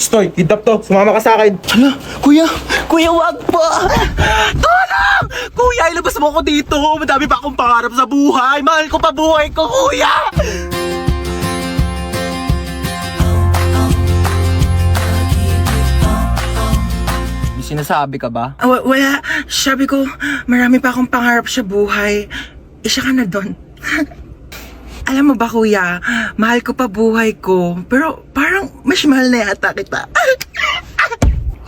Stoy, kidnap to. Sumama ka sa akin. Hala, kuya, wag po! Tulong! Kuya, ilabas mo ako dito. Madami pa akong pangarap sa buhay. Mahal ko pa buhay ko, kuya! May sinasabi ka ba? Wala. Sabi ko, marami pa akong pangarap sa buhay. Isa ka na doon. Alam mo ba, kuya, mahal ko pa buhay ko. Pero parang mas mahal na yata kita.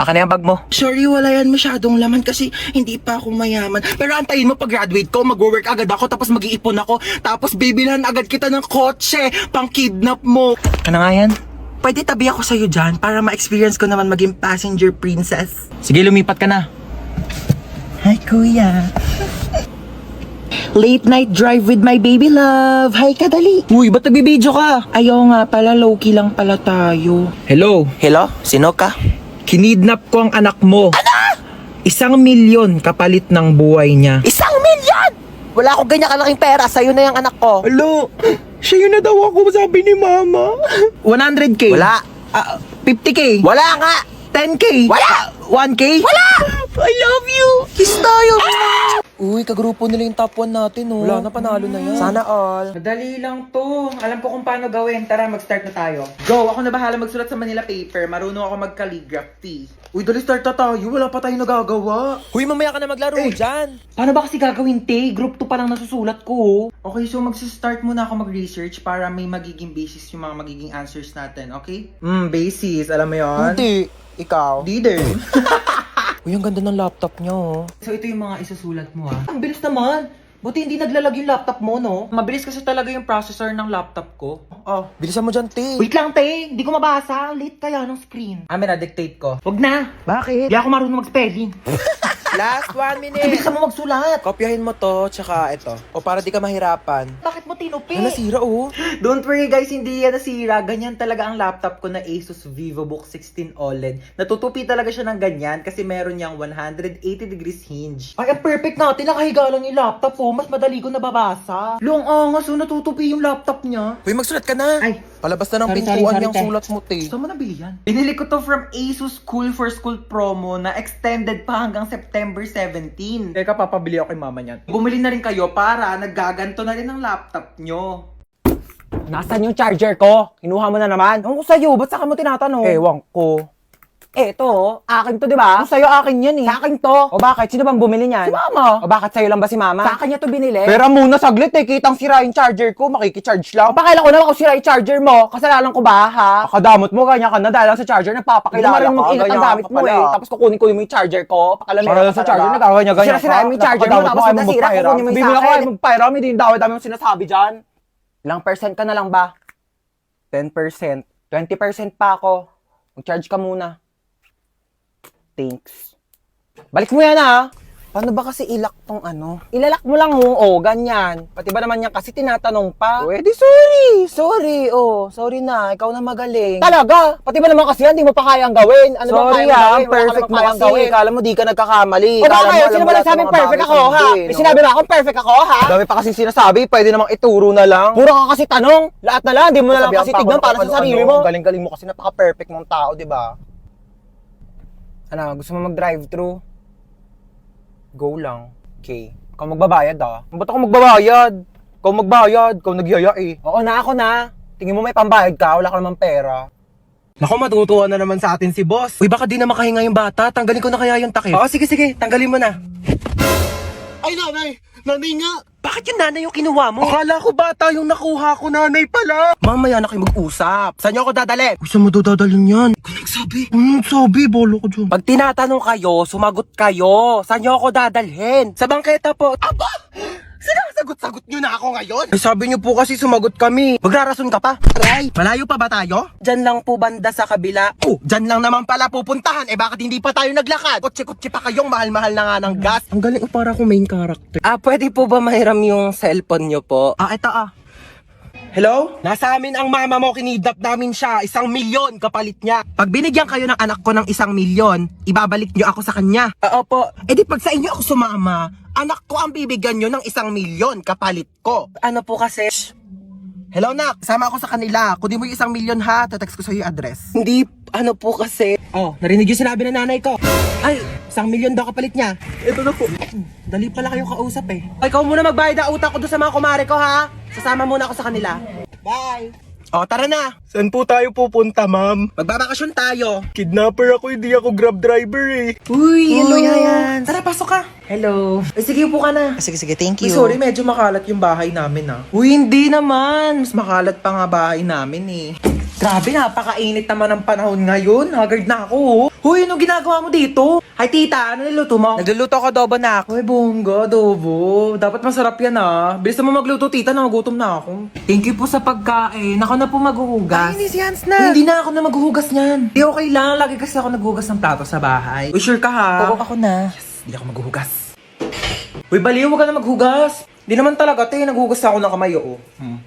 Akin na yung bag mo. Sorry, wala yan masyadong laman kasi hindi pa ako mayaman. Pero antayin mo, pag-graduate ko, mag-work agad ako, tapos mag-iipon ako, tapos bibilhan agad kita ng kotse, pang-kidnap mo. Ano nga yan? Pwede tabi ako sa'yo dyan para ma-experience ko naman maging passenger princess. Sige, lumipat ka na. Hi, kuya. Late night drive with my baby love. Hi, kadali. Uy, ba't nagbibideo ka? Ayaw nga pala, low-key lang pala tayo. Hello, Hello? Sino ka? kinidnap ko ang anak mo. Ano? 1,000,000 kapalit ng buhay niya. 1,000,000! Wala akong ganyan kalaking pera. Sa'yo na yung anak ko. Hello, siya yun na daw ako, sabi ni mama. 100K? Wala. 50K? Wala nga. 10K? Wala. 1K? Wala! I love you! Kiss tayo! Uy, kagrupo nila yung top 1 natin, oh. Wala na, panalo na yan. Sana all. Madali lang to. Alam ko kung paano gawin. Tara, mag-start na tayo. Go! Ako na bahala magsulat sa Manila paper. Marunong ako mag-calligraphy. Uy, dali start na tayo. Wala pa tayong nagagawa. Uy, mamaya ka na maglaro dyan. Paano ba kasi gagawin, te? Group 2 pa lang nasusulat ko. Okay, so mag-start muna ako mag-research para may magiging basis yung mga magiging answers natin, okay? Basis, alam mo yun? Hindi. Ikaw. Di din. Uy, ang ganda ng laptop niyo, oh. So ito yung mga isusulat mo, Ang bilis naman. Buti hindi naglalag yung laptop mo, no? Mabilis kasi talaga yung processor ng laptop ko. Oh, bilisan mo dyan, te. Wait lang, te. Hindi ko mabasa. Late kaya ng screen. Na-dictate ko. Wag na. Bakit? Hindi ako marunong mag-spelling. Last 1 minute. Bilisan mo magsulat. Kopyahin mo to, tsaka ito. O para di ka mahirapan. Bakit mo tinupi? Ano, nasira, oh. Don't worry guys, hindi yan nasira. Ganyan talaga ang laptop ko na Asus VivoBook 16 OLED. Natutupi talaga siya ng ganyan kasi meron niyang 180 degrees hinge. Ay, ang perfect natin. Nakahiga lang yung laptop ko. Mas madali ko nababasa. Long angas, so natutupi yung laptop niya. Uy, magsulat ka na. Ay, Palabas na ng sorry, pintuan sorry, yung te. sulat mo, te. saan mo nabili yan? Binili ko to from Asus Cool for School promo na extended pa hanggang September 17. Teka, papabili ako kay mama niyan. Bumili na rin kayo para naggaganto na rin ang laptop nyo. Nasaan yung charger ko? Kinuha mo na naman? Ewan ko sa'yo, ba't saka mo tinatanong? Ewan ko. Ito, akin to, di ba? Sa'yo akin yan eh. Sa akin to. O bakit? Sino bang bumili niyan? Si mama. O bakit sa'yo lang ba si mama? Sa akin niya to binili. Pero muna saglit eh, kitang sira yung charger ko, makikicharge lang. O pakailan ko naman kung sira yung charger mo, kasalanan ko ba ha? Akadamot mo, ganyan ka na dahil lang sa charger, nagpapakilala ka. Hindi mo ingat ang gamit mo eh. Tapos kukunin ko yung charger ko, pakalamin ka sa charger, nagkakanya-ganyan ka. Sira-sira mo yung charger mo, tapos nasira, kukunin mo yung sa akin. Hindi mo magpairam, hindi yung dami mo sinasabi dyan. Ilang percent ka na lang ba? 10%. 20% pa ako. Mag-charge ka muna. Thanks. Balik mo yan ha. Paano ba kasi ilak tong ano? Ilalak mo lang ganyan. Pati ba naman yan kasi tinatanong pa? Pwede, sorry. Sorry na, ikaw na magaling. Talaga? Pati ba naman kasi yan, di mo pa kayang gawin? Ano ba kayang gawin? Perfect mo kasi. Kala mo di ka nagkakamali. O bakit? Sino ba nagsabing perfect ako ha? May sinabi ba akong perfect ako ha? Dami pa kasi sinasabi, pwede namang ituro na lang. Puro ka kasi tanong. Lahat na lang, di mo na lang kasi tignan para sa sarili mo. Galing-galing mo kasi napaka-perfect mong tao, di ba? Ano, gusto mo mag-drive-thru? Go lang. Okay. Ikaw magbabayad Ba't ako magbabayad? Ikaw magbayad. Ikaw nagyaya eh. Oo na, ako na. Tingin mo may pambayad ka, wala ka namang pera. Naku, matutuwa na naman sa atin si boss. Uy, baka di na makahinga yung bata. Tanggalin ko na kaya yung takip. Oo, sige, tanggalin mo na. Ay, nanay! Nanay nga! Bakit yung nanay yung kinuha mo? Akala ko bata yung nakuha ko, nanay pala. Mamaya na kayo mag-usap. Saan niyo ako dadali? Uy, saan mo dadalhin yan? Ikaw nagsabi, bolo ko dyan. Pag tinatanong kayo, sumagot kayo. Saan niyo ako dadalhin? Sa bangketa po. Aba! Sinasagot-sagot niyo na ako ngayon? Ay, sabi niyo po kasi sumagot kami. Magrarason ka pa? Try. Malayo pa ba tayo? Diyan lang po banda sa kabila. Oh, dyan lang naman pala pupuntahan. Bakit hindi pa tayo naglakad? Kotse-kotse pa kayong mahal-mahal na nga ng gas. Ang galing, para akong main character. Pwede po ba mahiram yung cellphone niyo po? Ito Hello? Nasa amin ang mama mo, kinidnap namin siya. 1,000,000 kapalit niya. Pag binigyan kayo ng anak ko ng 1,000,000, ibabalik niyo ako sa kanya. Opo. Di pag sa inyo ako sumama, anak ko ang bibigyan niyo ng 1,000,000 kapalit ko. Ano po kasi? Hello, Nak. Sama ako sa kanila. Kunin mo yung 1 milyon ha. Tatext ko sa'yo yung address. Hindi, ano po kasi. Oh, narinig yung sinabi ng nanay ko. Ay, 1 milyon daw kapalit niya. Ito na po. Dali pala kayong kausap eh. Ay, ikaw muna magbayad ang utang ko doon sa mga kumare ko ha. Sasama muna ako sa kanila. Bye. Oh, tara na. Saan po tayo pupunta, ma'am? Magbabakasyon tayo. Kidnapper ako, hindi ako grab driver eh. Uy, hello Yayan. Tara, pasok ka. Hello. Ay, sige, upo ka na. Sige, thank Uy, sorry, medyo makalat yung bahay namin Uy, hindi naman. Mas makalat pa nga bahay namin eh. Grabe, napakainit naman ang panahon ngayon. Haggard na ako. Uy, anong ginagawa mo dito? Hi, tita. Ano niluto mo? Nagluluto ko adobo na ako. Uy, bongga, adobo. Dapat masarap yan Bilis mo magluto, tita. Nagugutom na ako. Thank you po sa pagkain. Ako na po maghuhugas. Ay, hindi si Hans na. Hindi na ako na maghuhugas niyan. Hindi, okay lang. Lagi kasi ako naghuhugas ng plato sa bahay. Uy, sure ka ha? Oo, ako na. Hindi ako maghuhugas. Uy, baliw, huwag ka na maghugas. Hindi naman talaga, naghuhugas ako ng kamay, oo.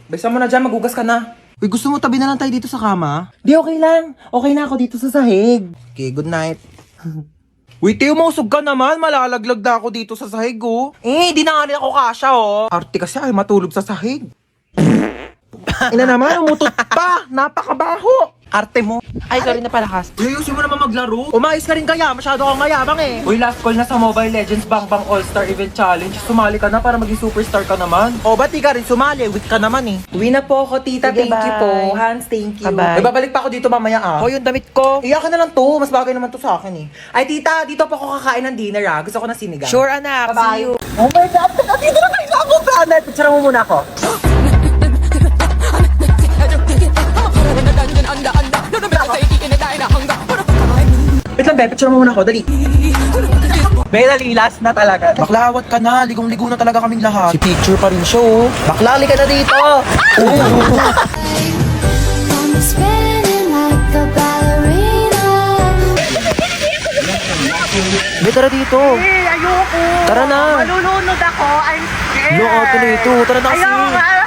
Bisa mo na dyan, maghugas ka na. Uy, gusto mo tabi na lang tayo dito sa kama? Di, okay lang. Okay na ako dito sa sahig. Okay, good night. Uy, Teo, mausog ka naman. Malalaglag na ako dito sa sahig, di na nga rin ako kasya, Arte kasi ay matulog sa sahig. Ina naman, umutot pa. Napakabaho. Arte mo. Ay, sorry na palakas. Uy, ayusin mo naman maglaro. Umayos ka rin kaya. Masyado kang mayabang eh. Uy, last call na sa Mobile Legends Bang Bang All-Star Event Challenge. Sumali ka na para maging superstar ka naman. O, ba't di ka rin sumali? Weak ka naman eh. Uwi na po ako, tita. Sige, Thank you bye. po. Hans, thank you. Bye-bye. Ay, babalik pa ako dito mamaya Oh, yung damit ko. Iyakin na lang to. Mas bagay naman to sa akin eh. Ay, tita, dito po ako kakain ng dinner Gusto ko na sinigang. Sure, anak. Bye-bye. See you. Oh my God! Dito na kayo ako, planet! Picture mo muna ako. Wait lang, be. Picture mo muna ako. Dali. Be, dali. Last na talaga. Baklawat ka na, ligong-ligo na talaga kaming lahat. Si picture pa rin siya, Baklali ka na dito! I'm spinning like a ballerina. Be, tara dito. Ayoko. Tara na. Malulunod ako. I'm scared. Yung ate na ito. Tara na kasi. Ayoko.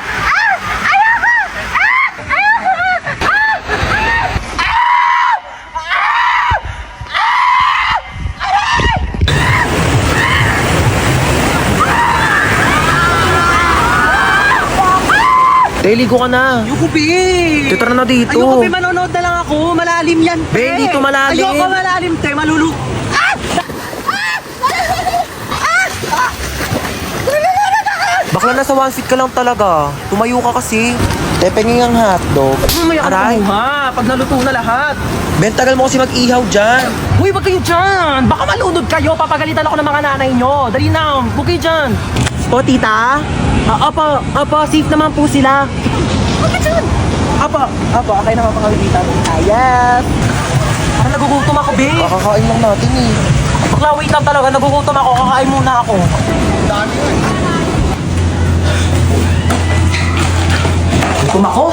Ligo ka na. Ayoko, be! Tara na dito. Ayoko, be, manonood na lang ako. Malalim yan, Be, dito malalim. Ayoko malalim, te. Malulu... Bakla nasa 1 feet ka lang talaga. Tumayo ka kasi. Tepenging ang hotdog. Mamaya ka na Aray. kumuha. Pag naluto na lahat. Ben, tagal mo kasi mag-ihaw dyan. Uy, wag kayo dyan! Baka malunod kayo, papagalitan ako ng mga nanay nyo. Dali na, huwag kayo dyan. O, tita? Opo, safe naman po sila. Huwag kayo dyan! Opo, okay naman po kami dito. Ayas! Parang nagugutom ako, be. Kakakain lang natin eh. Bakla, wait lang talaga, nagugutom ako. Kakain muna ako. Gutom ako.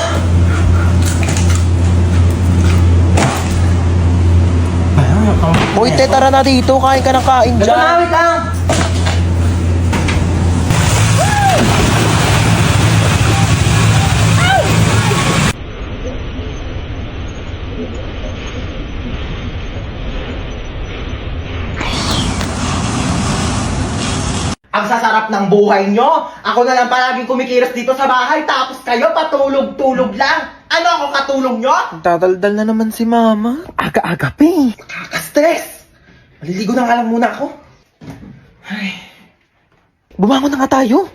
Uy, te, tara na dito. Kain ka ng kain Ito dyan. na, wait lang. Ang sasarap ng buhay nyo. Ako na lang palaging kumikilos dito sa bahay. Tapos kayo patulog-tulog lang. Ano ako katulong nyo? Tataldal na naman si mama. Aga-aga pa eh. Nakaka-stress. Maliligo na nga lang muna ako. Ay. Bumangon na nga tayo.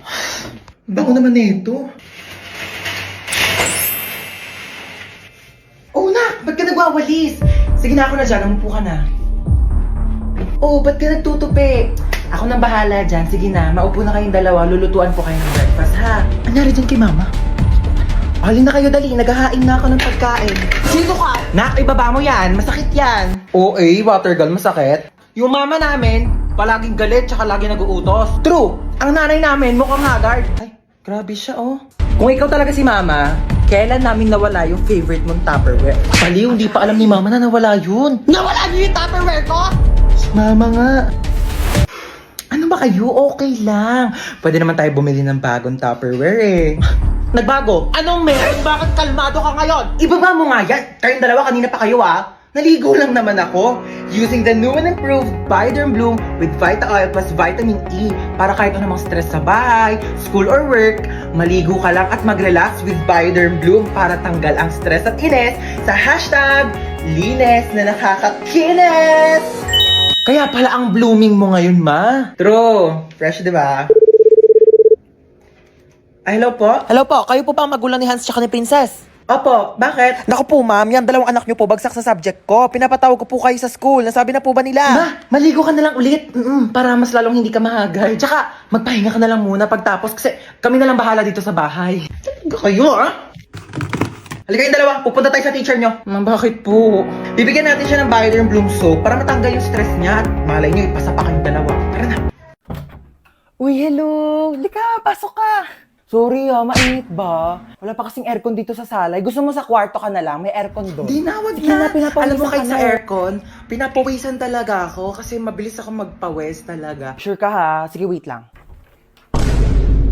Bango naman nito. Oh, nak! Ba't ka nagwawalis? Sige na, ako na dyan. Umupo ka na. Oh, ba't ka nagtutupi? Ako nang bahala dyan. Sige na, maupo na kayong dalawa. Lulutuan po kayo ng breakfast, ha? Anyari dyan kay mama? Halin na kayo, dali. Naghahain na ako ng pagkain. Sino ka? Nak, ibaba mo yan. Masakit yan. Oo, water gun, masakit. Yung mama namin, palaging galit tsaka lagi nag-uutos. True. Ang nanay namin, mukhang haggard. Ay, grabe siya, Kung ikaw talaga si mama, kailan namin nawala yung favorite mong Tupperware? Baliw, hindi pa alam ni mama na nawala yun. Nawala niyo yung Tupperware ko? Mama nga. Ano ba kayo? Okay lang. Pwede naman tayo bumili ng bagong Tupperware eh. Nagbago? Anong meron? Bakit kalmado ka ngayon? Ibaba mo nga yan. Kayong dalawa, kanina pa kayo Naligo lang naman ako using the new and improved Bioderm Bloom with Vita Oil plus Vitamin E para kahit anumang stress sa bahay, school or work, maligo ka lang at mag-relax with Bioderm Bloom para tanggal ang stress at inis sa hashtag linis na nakakakinis! Kaya pala ang blooming mo ngayon, ma. True. Fresh, di ba? Ay, hello po? Hello po, kayo po pa ang magulang ni Hans tsaka ni Princess? Opo, bakit? Naku po ma'am, yan dalawang anak niyo po bagsak sa subject ko. Pinapatawag ko po kayo sa school. Nasabi na po ba nila? Ma, maligo ka na lang ulit. Para mas lalong hindi ka mahagal. Tsaka, magpahinga ka na lang muna pagtapos kasi kami na lang bahala dito sa bahay. Talaga kayo, ah? Halika kayong dalawa, pupunta tayo sa teacher nyo. Ma, bakit po? Bibigyan natin siya ng Bioderm Bloom soap para matanggal yung stress niya at malay nyo, ipasa pa kayong dalawa. Tara na. Uy, hello! Lika, pasok ka! Sorry mainit ba? Wala pa kasing aircon dito sa salay. Gusto mo sa kwarto ka na lang? May aircon doon. Di na, wag Sige na. pinapawisan Alam mo, kahit ka sa na. aircon, pinapawisan talaga ako kasi mabilis ako magpawis talaga. Sure ka ha? Sige, wait lang.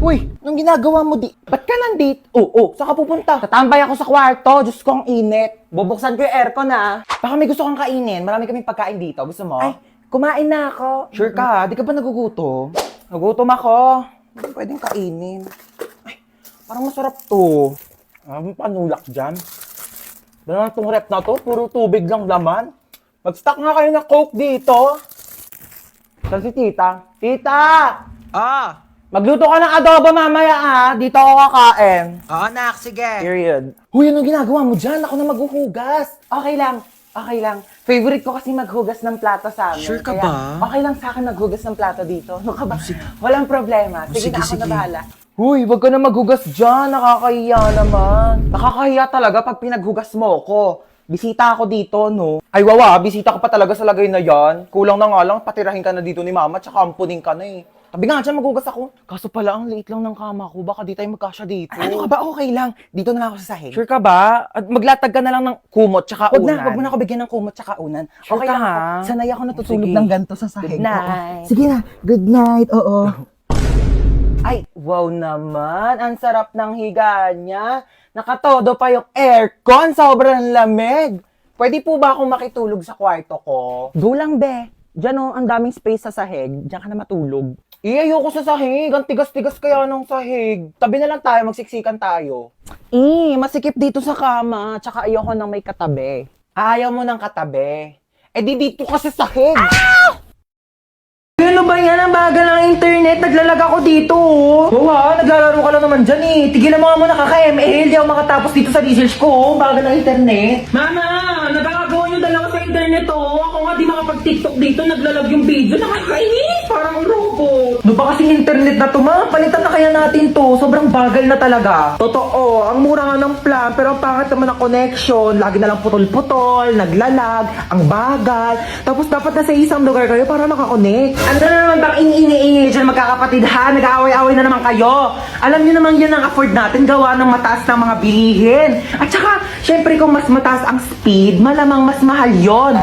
Uy, anong ginagawa mo di? Ba't ka nandito? Oo, saan ka pupunta? Tatambay ako sa kwarto. Diyos ko, ang init. Bubuksan ko yung aircon ha. Baka may gusto kang kainin. Marami kaming pagkain dito. Gusto mo? Ay, kumain na ako. Sure ka ha? Di ka ba nagugutom? Nagutom ako. Hindi pwedeng kainin. Ay, parang masarap to. Ang panulak dyan. Dala itong rep na to. Puro tubig lang laman. Mag-stock nga kayo ng Coke dito. Saan si tita? Tita! Ah! Magluto ka ng adobo mamaya ha. Dito ako kakain. Oo, nak, sige. Period. Huy, anong ginagawa mo dyan? Ako na maghuhugas. Okay lang. Okay lang. Favorite ko kasi maghugas ng plato sa amin. Sure ka Kaya, ba? Okay lang sa akin maghugas ng plato dito. Ano ka ba? Walang problema. Sige, Sige, na ako sige. na bahala. Huy, wag ka na maghugas dyan. Nakakahiya naman. Nakakahiya talaga pag pinaghugas mo ko. Bisita ako dito, no? Ay, wawa. Bisita ka pa talaga sa lagay na yan. Kulang na nga lang. Patirahin ka na dito ni mama. Tsaka ampunin ka na eh. Tabi nga dyan, maghugas ako. Kaso pala, ang liit lang ng kama ko. Baka di tayo magkasya dito. Ano ka ba? Okay lang. Dito na lang ako sa sahig. Sure ka ba? At maglatag ka na lang ng kumot tsaka unan. Wag mo na ako bigyan ng kumot tsaka unan. Sure okay ka, lang ha? ako. Sanay ako natutulog Sige. ng ganito sa sahig. Good night. Oo. Sige na. Good night. Oo. Ay, wow naman. Ang sarap ng higa niya. Nakatodo pa yung aircon. Sobrang lamig. Pwede po ba akong makitulog sa kwarto ko? Go lang, be. Diyan oh, ang daming space sa sahig. Diyan ka na matulog. Ayoko sa sahig. Ang tigas-tigas kaya ng sahig. Tabi na lang tayo, magsiksikan tayo. Masikip dito sa kama. Tsaka ayoko nang may katabi. Ayaw mo ng katabi. Eh di dito ka sa sahig. Ano ba yan? Ang bagal ng internet. Naglalag ako dito, oh. Wow, naglalaro ka lang naman dyan, eh. Tigilan mo nga muna kaka-ML. Di ako makatapos dito sa research ko, oh. Bagal ng internet. Mama, nagkakagawa niyo dalawa sa internet oh. Ako nga di makapag-tiktok dito, naglalag yung video. Nakakainis, parang robot. Ano ba kasing internet na to, ma? Palitan na kaya natin to. Sobrang bagal na talaga. Totoo, ang mura nga ng plan, pero ang pangit naman ang connection. Lagi na lang putol-putol, naglalag, ang bagal. Tapos dapat nasa isang lugar kayo para makakonect. Ano na naman bang iniingi-ingi dyan magkakapatid ha? Nag-aaway-aaway na naman kayo. Alam niyo naman yan ang afford natin gawa ng mataas ng mga bilihin. At saka, syempre kung mas mataas ang speed, malamang mas mahal yon.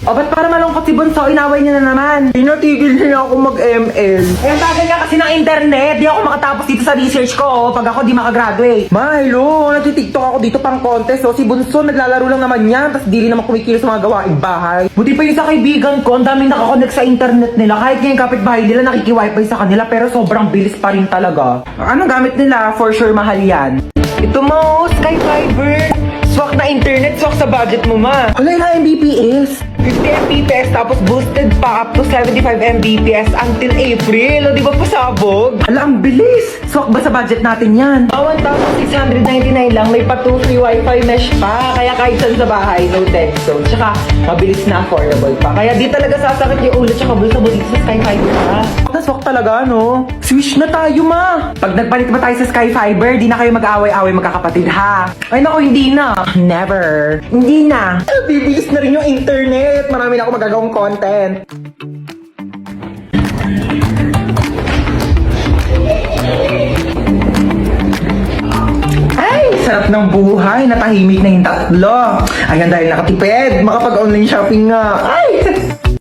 O, ba't para malungkot si Bunso? Inaway niya na naman. Pinatigil niya ako mag-ML. Eh, ang tagal nga kasi ng internet. Di ako makatapos dito sa research ko, oh, pag ako di makagraduate. Ma, hello. Nagtitiktok ako dito pang contest. Oh. Si Bunso, naglalaro lang naman yan. Tapos di rin naman kumikilos sa mga gawaing bahay. Buti pa yun sa kaibigan ko. Ang daming nakakonect sa internet nila. Kahit ngayon kapitbahay nila, nakiki-wifi sa kanila. Pero sobrang bilis pa rin talaga. Anong gamit nila? For sure, mahal yan. Ito mo, Sky Fiber. Swak na internet, swak sa budget mo, ma. Hala, ilang Mbps? 50 Mbps, tapos boosted pa up to 75 Mbps until April. O, di ba pasabog? Hala, ang bilis. Swak ba sa budget natin yan? 1,699 lang, may pa 2 free wifi mesh pa. Kaya kahit saan sa bahay, no tech zone. Tsaka, mabilis na affordable pa. Kaya di talaga sasakit yung ulo tsaka bulsa mo dito sa Sky Fiber, ha? Naswak talaga, no? Switch na tayo, ma. Pag nagpalit ba tayo sa Sky Fiber, di na kayo mag-away-away magkakapatid, ha? Ay, naku, hindi na. Never. Hindi na. Bibilis na rin yung internet. Marami na ako magagawang content. Ay, sarap ng buhay. Natahimik na yung tatlo. Ayan, dahil nakatipid. Makapag-online shopping nga. Ay!